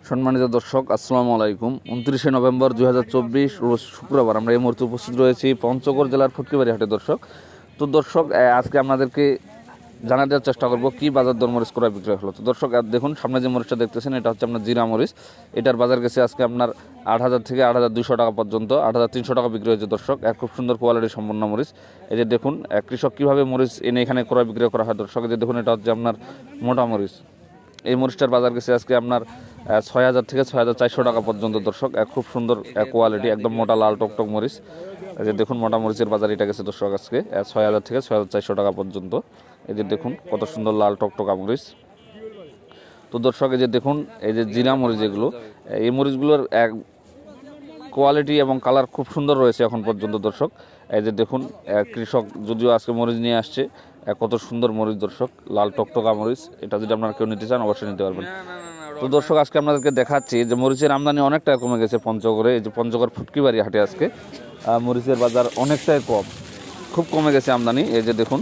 সম্মানিত দর্শক আসসালামু আলাইকুম। 29শে নভেম্বর 2024 রোজ শুক্রবার আমরা এই মুহূর্তে উপস্থিত রয়েছি পঞ্চগড় জেলার ফুটকিবাড়ি হাটে। দর্শক আজকে আপনাদেরকে জানা দেওয়ার চেষ্টা করব কি বাজার দর মরিচ ক্রয় বিক্রয় হলো। তো দর্শক দেখুন, সামনে যে মরিচটা দেখতেছেন এটা হচ্ছে আপনার জিরা মরিচ। এটার বাজার গেছে আজকে আপনার 8,000 থেকে 8,200 টাকা পর্যন্ত, 8,300 টাকা বিক্রি হয়েছে। দর্শক খুব সুন্দর কোয়ালিটি সম্পন্ন মরিচ। এই যে দেখুন কৃষক কীভাবে মরিচ এনে এখানে ক্রয় বিক্রয় করা হয়। দর্শক যে দেখুন এটা হচ্ছে আপনার মোটা মরিচ। এই মরিচটার বাজার গেছে আজকে আপনার 6,000 থেকে 6,400 টাকা পর্যন্ত। দর্শক খুব সুন্দর কোয়ালিটি, একদম মোটা লাল টকটক মরিচ। এই যে দেখুন মোটা মরিচের বাজার এটা গেছে দর্শক আজকে 6,000 থেকে 6,400 টাকা পর্যন্ত। এই যে দেখুন কত সুন্দর লাল টকটকা মরিচ। তো দর্শক এই যে দেখুন এই যে জিরা মরিচ, এগুলো এই মরিচগুলোর কোয়ালিটি এবং কালার খুব সুন্দর রয়েছে এখন পর্যন্ত। দর্শক এই যে দেখুন কৃষক যদিও আজকে মরিচ নিয়ে আসছে, কত সুন্দর মরিচ দর্শক, লাল টকটকা মরিচ। এটা যদি আপনারা কেউ নিতে চান অবশ্যই নিতে পারবেন। তো দর্শক আজকে আপনাদেরকে দেখাচ্ছি যে মরিচের আমদানি অনেকটাই কমে গেছে পঞ্চগড়ে। এই যে পঞ্চগড় ফুটকিবাড়ি হাটে আজকে মরিচের বাজার অনেকটাই কম, খুব কমে গেছে আমদানি। এই যে দেখুন।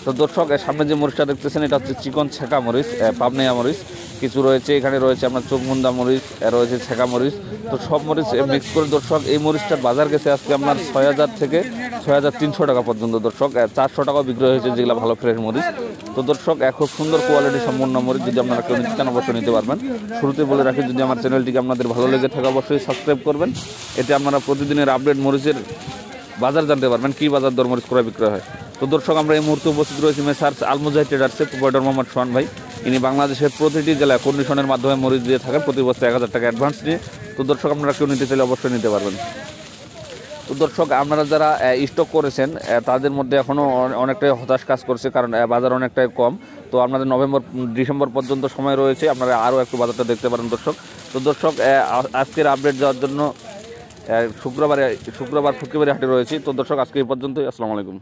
তো দর্শক সামনে যে মরিচটা দেখতেছেন এটা হচ্ছে চিকন ছেঁকা মরিচ, পাবনাইয়া মরিচ কিছু রয়েছে, এখানে রয়েছে আপনার চোখমুন্দা মরিচ, রয়েছে ছেঁকা মরিচ। তো সব মরিচ মিক্স করে দর্শক এই মরিচটার বাজার গেছে আজকে আপনার 6,000 থেকে 6,300 টাকা পর্যন্ত। দর্শক 400 টাকাও বিক্রি হয়েছে যেগুলো ভালো ফ্রেশ মরিচ। তো দর্শক খুব সুন্দর কোয়ালিটি সম্পন্ন মরিচ, যদি আপনারা কেউ নিতে চান অবশ্যই নিতে পারবেন। শুরুতে বলে রাখি, যদি আমার চ্যানেলটিকে আপনাদের ভালো লেগে থাকে অবশ্যই সাবস্ক্রাইব করবেন। এতে আপনারা প্রতিদিনের আপডেট মরিচের বাজার জানতে পারবেন, কি বাজার দর মরিচ ক্রয় বিক্রয় হয়। তো দর্শক আমরা এই মুহূর্তে উপস্থিত রয়েছি মেসার্স আল মুজাহিদ ট্রেডার্সে, প্রোপাইটর মোহাম্মদ সোহান ভাই। ইনি বাংলাদেশের প্রতিটি জেলায় কন্ডিশনের মাধ্যমে মরিচ দিয়ে থাকেন, প্রতি বছর 1,000 টাকা অ্যাডভান্স নিয়ে। তো দর্শক আপনারা কেউ নিতে চাইলে অবশ্যই নিতে পারবেন। তো দর্শক আপনারা যারা স্টক করেছেন তাদের মধ্যে এখনও অনেকটাই হতাশ কাজ করছে, কারণ বাজার অনেকটাই কম। তো আপনাদের ডিসেম্বর পর্যন্ত সময় রয়েছে, আপনারা আরও একটু বাজারটা দেখতে পারেন দর্শক। তো দর্শক আজকের আপডেট যাওয়ার জন্য শুক্রবার ফুটকিবাড়ি হাটে রয়েছি। তো দর্শক আজকে এই পর্যন্তই। আসসালামু আলাইকুম।